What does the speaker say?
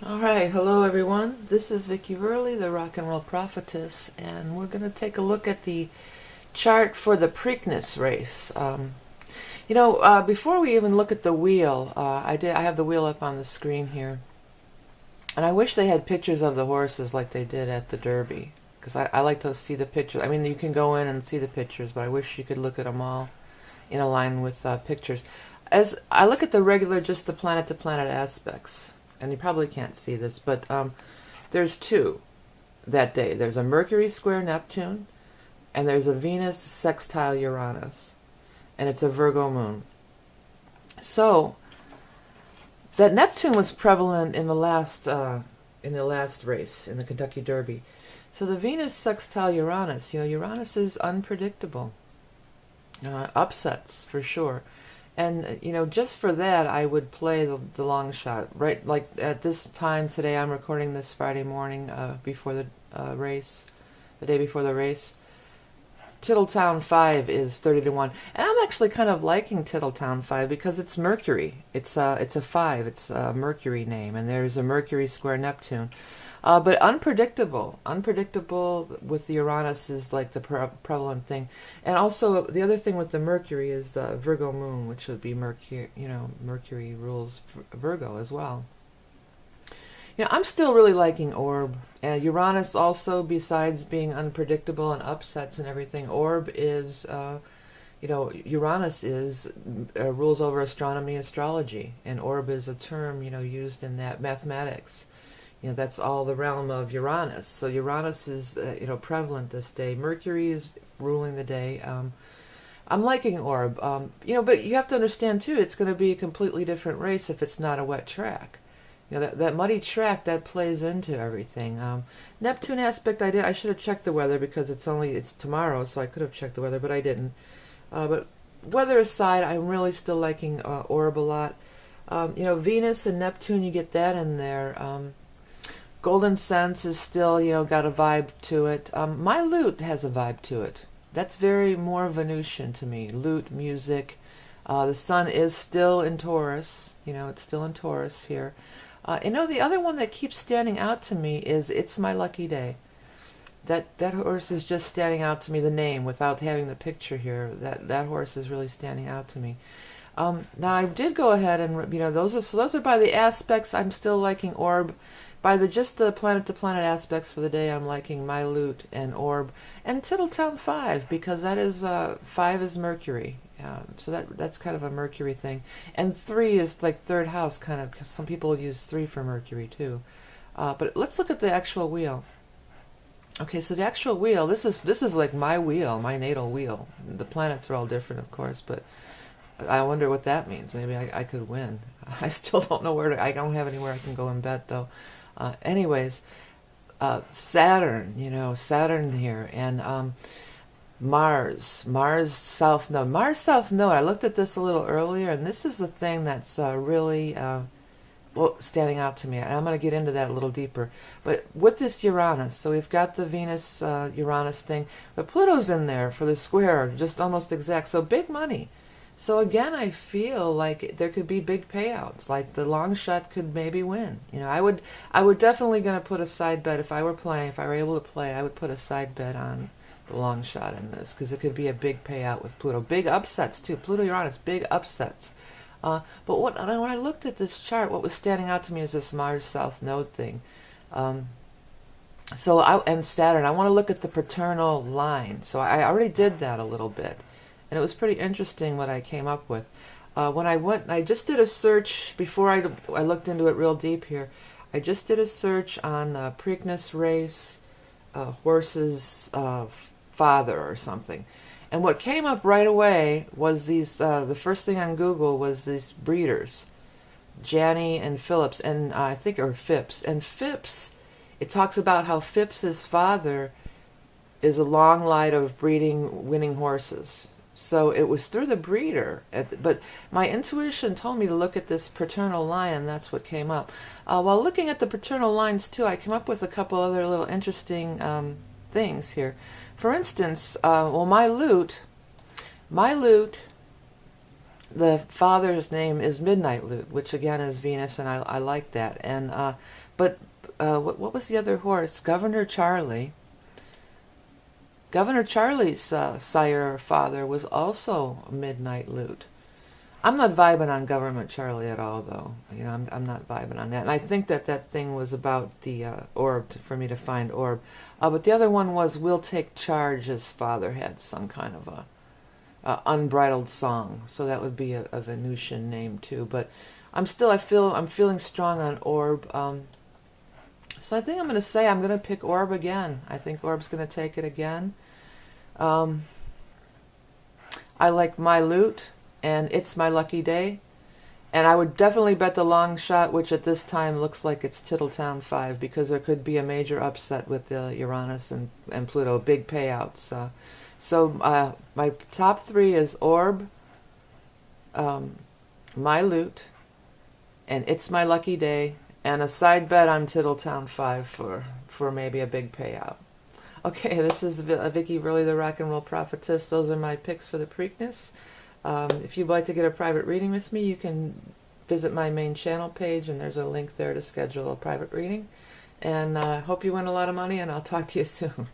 All right, hello everyone. This is Vicky Verley, the Rock and Roll Prophetess, and we're going to take a look at the chart for the Preakness race. Before we even look at the wheel, I have the wheel up on the screen here, and I wish they had pictures of the horses like they did at the Derby, because I like to see the pictures. I mean, you can go in and see the pictures, but I wish you could look at them all in a line with pictures. As I look at the regular, just the planet-to-planet aspects. And you probably can't see this, but there's two that day. There's a Mercury square Neptune, and there's a Venus sextile Uranus, and it's a Virgo moon. So that Neptune was prevalent in the last race in the Kentucky Derby. So the Venus sextile Uranus, Uranus is unpredictable, upsets for sure. And, just for that, I would play the long shot. Right, like at this time today, I'm recording this Friday morning before the race, the day before the race. Tittletown 5 is 30-1. And I'm actually kind of liking Tittletown 5 because it's Mercury. It's a 5. It's a Mercury name. And there's a Mercury square Neptune. But unpredictable. Unpredictable with the Uranus is like the prevalent thing. And also, the other thing with the Mercury is the Virgo moon, which would be Mercury, Mercury rules Virgo as well. I'm still really liking Orb. And Uranus also, besides being unpredictable and upsets and everything, Orb is, Uranus is, rules over astronomy, astrology. And Orb is a term, used in that mathematics. That's all the realm of Uranus. So Uranus is, prevalent this day. Mercury is ruling the day. I'm liking Orb. But you have to understand, too, it's going to be a completely different race if it's not a wet track. That muddy track, that plays into everything. Neptune aspect, I should have checked the weather because it's tomorrow, so I could have checked the weather, but I didn't. But weather aside, I'm really still liking Orb a lot. Venus and Neptune, you get that in there. Golden Sense is still, got a vibe to it. My lute has a vibe to it. That's very more Venusian to me. Lute, music. The sun is still in Taurus. It's still in Taurus here. The other one that keeps standing out to me is It's My Lucky Day. That horse is just standing out to me, the name, without having the picture here. That horse is really standing out to me. Now, I did go ahead and, those are by the aspects. I'm still liking Orb. By just the planet-to-planet aspects for the day, I'm liking My Lute and Orb and Tittletown 5 because that is 5 is Mercury, so that's kind of a Mercury thing, and 3 is like third house kind of. Cause some people use 3 for Mercury too, but let's look at the actual wheel. Okay, so the actual wheel. This is like my wheel, my natal wheel. The planets are all different, of course, but I wonder what that means. Maybe I could win. I still don't know where to. I don't have anywhere I can go and bet though. Anyways, Saturn here, and Mars South Node. Mars South Node, I looked at this a little earlier, and this is the thing that's really standing out to me. And I'm going to get into that a little deeper. But with this Uranus, so we've got the Venus Uranus thing, but Pluto's in there for the square, just almost exact. So big money. So again, I feel like there could be big payouts. Like the long shot could maybe win. I would definitely gonna put a side bet if I were able to play. I would put a side bet on the long shot in this because it could be a big payout with Pluto. Big upsets too. Pluto Uranus, big upsets. But when I looked at this chart, what was standing out to me is this Mars South Node thing. And Saturn. I want to look at the paternal line. So I already did that a little bit. And it was pretty interesting what I came up with. When I just did a search before I looked into it real deep here. I just did a search on Preakness race, horse's father or something. And what came up right away was these, the first thing on Google was these breeders, Janney and Phillips, and I think, or Phipps. And Phipps, it talks about how Phipps's father is a long line of breeding winning horses. So it was through the breeder, but my intuition told me to look at this paternal line, and that's what came up. While looking at the paternal lines too, I came up with a couple other little interesting things here. For instance, my lute, the father's name is Midnight Lute, which again is Venus, and I like that. And but what was the other horse? Governor Charlie. Governor Charlie's sire or father was also Midnight Lute. I'm not vibing on Government Charlie at all, though. You know, I'm not vibing on that. And I think that that thing was about the orb, for me to find orb. But the other one was Will Take Charge. His father had some kind of a unbridled song, so that would be a Venusian name too. But I'm feeling strong on orb. So I think I'm going to say I'm going to pick orb again. I think orb's going to take it again. I like My Lute and It's My Lucky Day. And I would definitely bet the long shot, which at this time looks like it's Tittletown 5, because there could be a major upset with Uranus and Pluto, big payouts. So my top 3 is Orb, My Lute, and It's My Lucky Day, and a side bet on Tittletown 5 for maybe a big payout. Okay, this is Vicky, really the Rock and Roll Prophetess. Those are my picks for the Preakness. If you'd like to get a private reading with me, you can visit my main channel page, and there's a link there to schedule a private reading. And I hope you win a lot of money, and I'll talk to you soon.